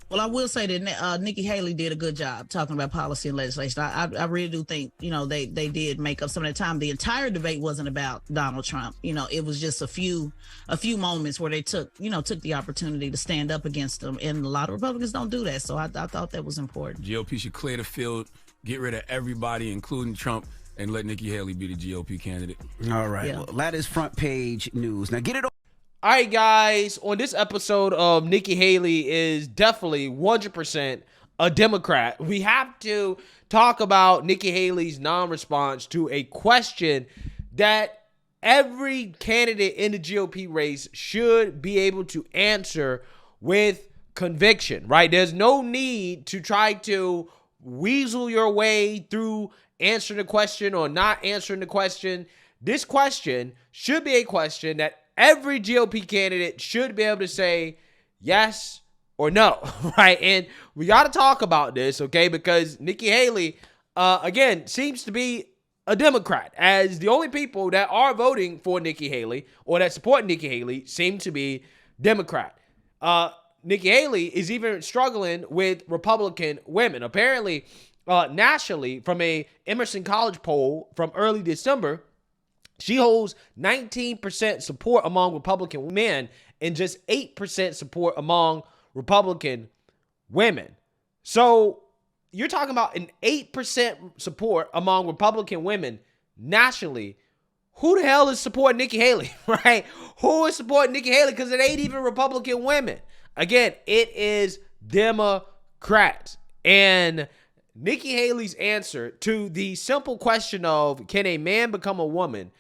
Well, I will say that Nikki Haley did a good job talking about policy and legislation. I really do think, they did make up some of the time. The entire debate wasn't about Donald Trump. It was just a few moments where they took the opportunity to stand up against him, and a lot of Republicans don't do that. So I thought that was important. GOP should clear the field, get rid of everybody, including Trump, and let Nikki Haley be the GOP candidate. All right. Yeah. Well, that is front page news. Now get it. All right, guys, on this episode of Nikki Haley is definitely 100% a Democrat. We have to talk about Nikki Haley's non-response to a question that every candidate in the GOP race should be able to answer with conviction, right? There's no need to try to weasel your way through answering the question or not answering the question. This question should be a question that every GOP candidate should be able to say yes or no, right? And we got to talk about this, okay? Because Nikki Haley, again, seems to be a Democrat, as the only people that are voting for Nikki Haley or that support Nikki Haley seem to be Democrat. Nikki Haley is even struggling with Republican women. Apparently, nationally, from a Emerson College poll from early December, she holds 19% support among Republican men and just 8% support among Republican women. So you're talking about an 8% support among Republican women nationally. Who the hell is supporting Nikki Haley, right? Who is supporting Nikki Haley? Because it ain't even Republican women. Again, it is Democrats. And Nikki Haley's answer to the simple question of can a man become a woman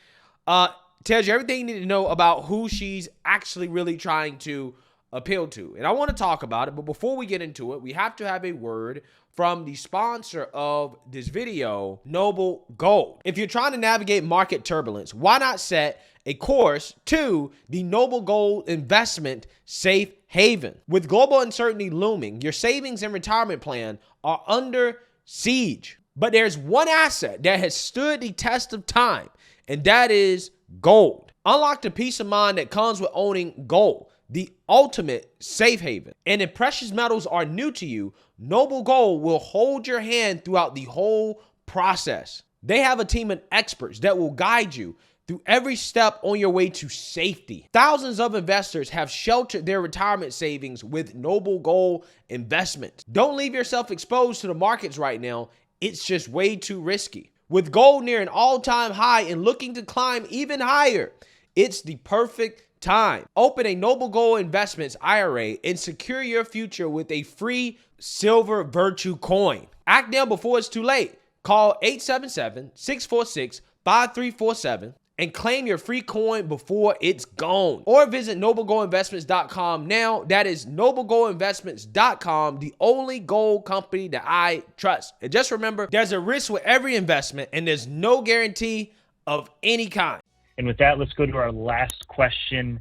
tells you everything you need to know about who she's actually really trying to appeal to. And I want to talk about it, but before we get into it, we have to have a word from the sponsor of this video, Noble Gold. If you're trying to navigate market turbulence, why not set a course to the Noble Gold Investment Safe Haven? With global uncertainty looming, your savings and retirement plan are under siege. But there's one asset that has stood the test of time, and that is gold. Unlock the peace of mind that comes with owning gold, the ultimate safe haven. And if precious metals are new to you, Noble Gold will hold your hand throughout the whole process. They have a team of experts that will guide you through every step on your way to safety. Thousands of investors have sheltered their retirement savings with Noble Gold investments. Don't leave yourself exposed to the markets right now. It's just way too risky. With gold near an all-time high and looking to climb even higher, it's the perfect time. Open a Noble Gold Investments IRA and secure your future with a free silver virtue coin. Act now before it's too late. Call 877-646-5347 and claim your free coin before it's gone. Or visit noblegoldinvestments.com now. That is noblegoldinvestments.com, the only gold company that I trust. And just remember, there's a risk with every investment and there's no guarantee of any kind. And with that, let's go to our last question.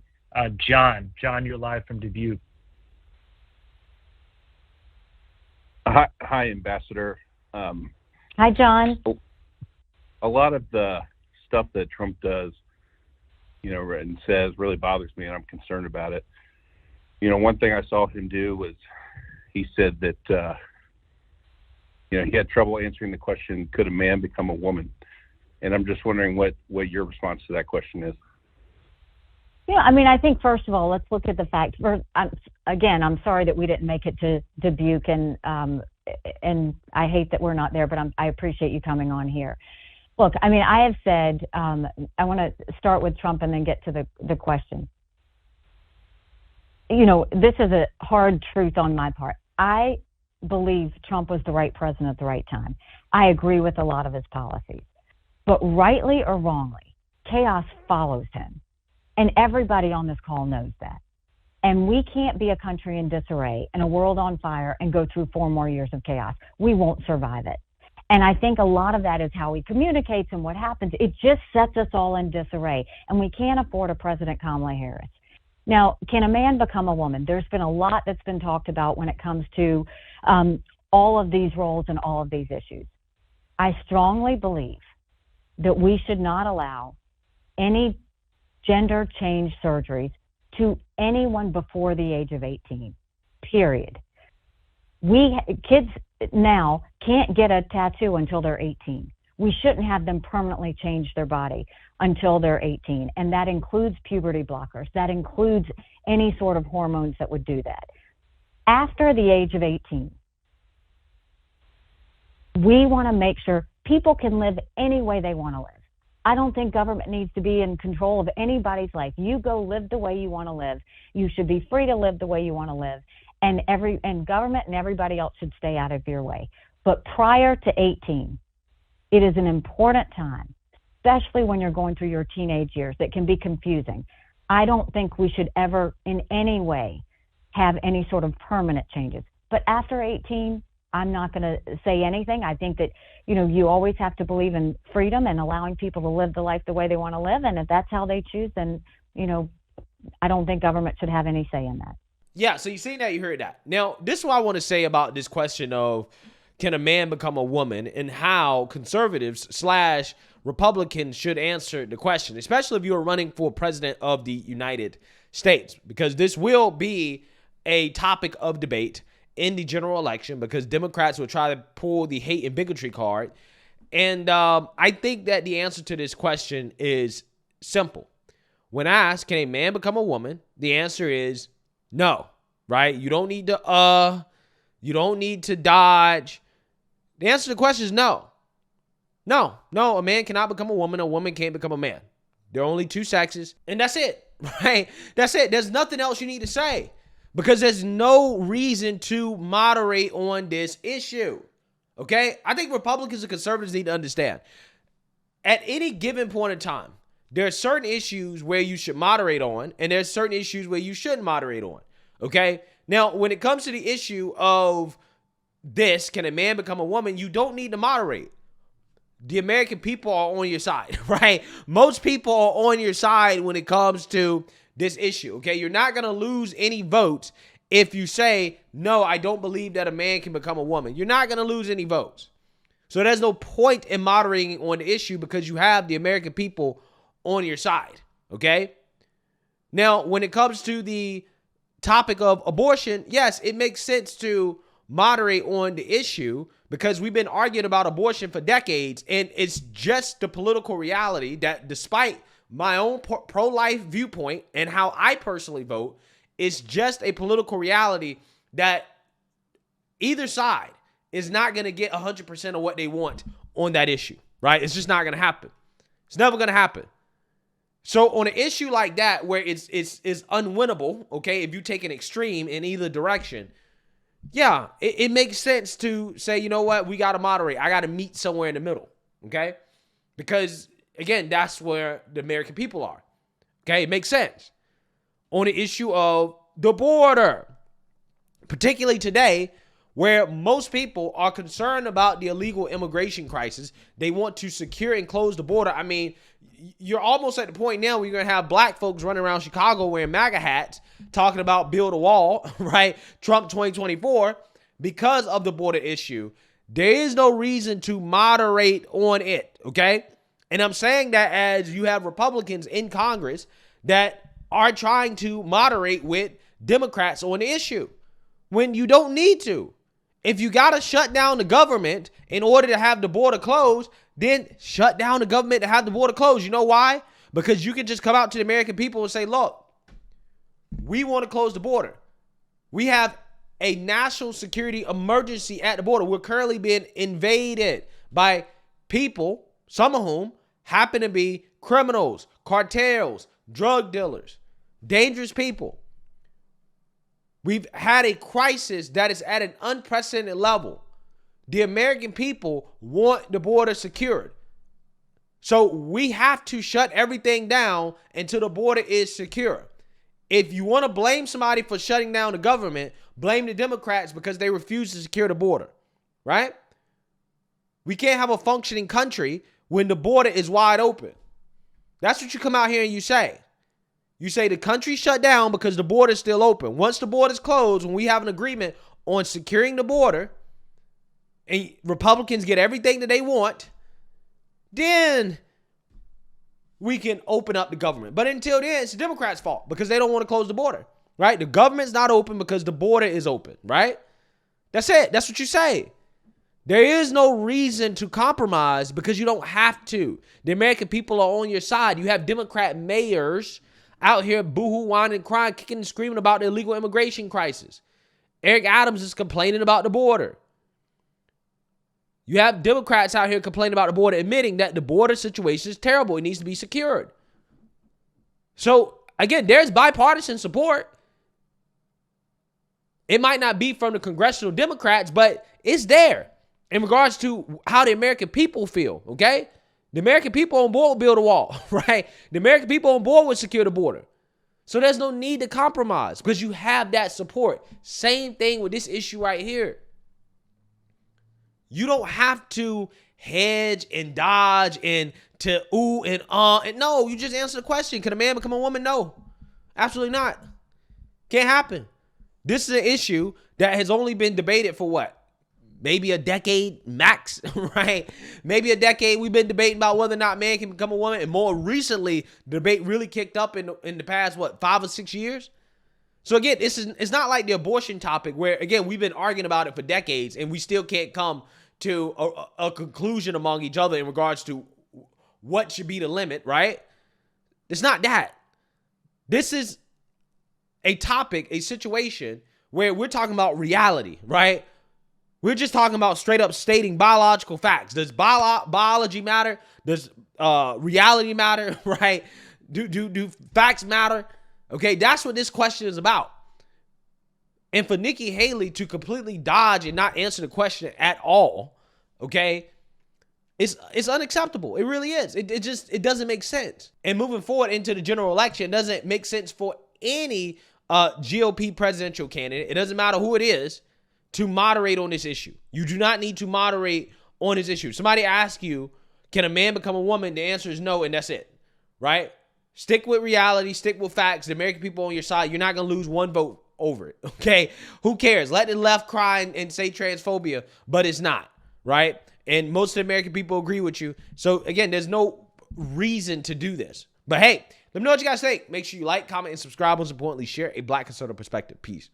John, you're live from Dubuque. Hi, Ambassador. Hi, John. A lot of the stuff that Trump does, and says really bothers me, and I'm concerned about it. One thing I saw him do was he said that, he had trouble answering the question, could a man become a woman? And I'm just wondering what your response to that question is. Yeah, I think, first of all, let's look at the fact. I'm sorry that we didn't make it to Dubuque, and I hate that we're not there, but I appreciate you coming on here. Look, I have said, I want to start with Trump and then get to the question. This is a hard truth on my part. I believe Trump was the right president at the right time. I agree with a lot of his policies. But rightly or wrongly, chaos follows him. And everybody on this call knows that. And we can't be a country in disarray and a world on fire and go through 4 more years of chaos. We won't survive it. And I think a lot of that is how he communicates and what happens. It just sets us all in disarray. And we can't afford a President Kamala Harris. Now, can a man become a woman? There's been a lot that's been talked about when it comes to all of these roles and all of these issues. I strongly believe that we should not allow any gender change surgeries to anyone before the age of 18, period. Kids now can't get a tattoo until they're 18. We shouldn't have them permanently change their body until they're 18. And that includes puberty blockers. That includes any sort of hormones that would do that. After the age of 18, we want to make sure people can live any way they want to live. I don't think government needs to be in control of anybody's life. You go live the way you want to live. You should be free to live the way you want to live. And government and everybody else should stay out of your way. But prior to 18, it is an important time, especially when you're going through your teenage years, that can be confusing. I don't think we should ever in any way have any sort of permanent changes. But after 18, I'm not going to say anything. I think that, you always have to believe in freedom and allowing people to live the life the way they want to live. And if that's how they choose, then, I don't think government should have any say in that. Yeah, so you seen that, you heard that. Now, this is what I want to say about this question of can a man become a woman and how conservatives / Republicans should answer the question, especially if you're running for president of the United States, because this will be a topic of debate in the general election because Democrats will try to pull the hate and bigotry card. And I think that the answer to this question is simple. When asked, can a man become a woman? The answer is no, right? You don't need to, you don't need to dodge. The answer to the question is no. No, a man cannot become a woman can't become a man. There are only two sexes, and that's it, right? That's it. There's nothing else you need to say because there's no reason to moderate on this issue, okay? I think Republicans and conservatives need to understand at any given point in time, there are certain issues where you should moderate on, and there's certain issues where you shouldn't moderate on, okay? Now, when it comes to the issue of this, can a man become a woman, you don't need to moderate. The American people are on your side, right? Most people are on your side when it comes to this issue, okay? You're not going to lose any votes if you say, no, I don't believe that a man can become a woman. You're not going to lose any votes. So there's no point in moderating on the issue because you have the American people on your side, okay? Now, when it comes to the topic of abortion, yes, it makes sense to moderate on the issue because we've been arguing about abortion for decades, and it's just the political reality that despite my own pro-life viewpoint and how I personally vote, it's just a political reality that either side is not going to get 100% of what they want on that issue, right? It's just not going to happen. It's never going to happen. So on an issue like that where it's unwinnable, okay, if you take an extreme in either direction, yeah, it makes sense to say, you know what, we got to moderate. I got to meet somewhere in the middle, okay? Because, again, that's where the American people are, okay? It makes sense. On the issue of the border, particularly today, where most people are concerned about the illegal immigration crisis, they want to secure and close the border. I mean, you're almost at the point now where you're going to have black folks running around Chicago wearing MAGA hats talking about build a wall, right? Trump 2024 because of the border issue. There is no reason to moderate on it, okay? And I'm saying that as you have Republicans in Congress that are trying to moderate with Democrats on the issue when you don't need to. If you got to shut down the government in order to have the border closed, then shut down the government to have the border closed. You know why? Because you can just come out to the American people and say, look, we want to close the border. We have a national security emergency at the border. We're currently being invaded by people, some of whom happen to be criminals, cartels, drug dealers, dangerous people. We've had a crisis that is at an unprecedented level. The American people want the border secured. So we have to shut everything down until the border is secure. If you want to blame somebody for shutting down the government, blame the Democrats because they refuse to secure the border, right? We can't have a functioning country when the border is wide open. That's what you come out here and you say. You say the country shut down because the border is still open. Once the border is closed, when we have an agreement on securing the border and Republicans get everything that they want, then we can open up the government. But until then, it's the Democrats' fault because they don't want to close the border, right? The government's not open because the border is open, right? That's it. That's what you say. There is no reason to compromise because you don't have to. The American people are on your side. You have Democrat mayors out here boohoo, whining, crying, kicking and screaming about the illegal immigration crisis. Eric Adams is complaining about the border. You have Democrats out here complaining about the border, admitting that the border situation is terrible. It needs to be secured. So, again, there's bipartisan support. It might not be from the congressional Democrats, but it's there in regards to how the American people feel, okay? The American people on board will build a wall, right? The American people on board will secure the border. So there's no need to compromise because you have that support. Same thing with this issue right here. You don't have to hedge and dodge and to ooh and and no, you just answer the question. Can a man become a woman? No, absolutely not. Can't happen. This is an issue that has only been debated for what? Maybe a decade max, right? Maybe a decade we've been debating about whether or not man can become a woman. And more recently, the debate really kicked up in the past, 5 or 6 years? So again, it's not like the abortion topic where, again, we've been arguing about it for decades and we still can't come to a conclusion among each other in regards to what should be the limit, right? It's not that. This is a topic, a situation where we're talking about reality, right? We're just talking about straight up stating biological facts. Does biology matter? Does reality matter, right? Do facts matter? Okay, that's what this question is about. And for Nikki Haley to completely dodge and not answer the question at all, okay, it's unacceptable. It really is. It doesn't make sense. And moving forward into the general election, it doesn't make sense for any GOP presidential candidate. It doesn't matter who it is to moderate on this issue. You do not need to moderate on this issue. Somebody asks you, can a man become a woman? The answer is no, and that's it, right? Stick with reality, stick with facts. The American people on your side, you're not going to lose one vote over it, okay? Who cares? Let the left cry and say transphobia, but it's not, right? And most of the American people agree with you. So, again, there's no reason to do this. But, hey, let me know what you guys think. Make sure you like, comment, and subscribe. Most importantly, share a Black conservative perspective. Peace.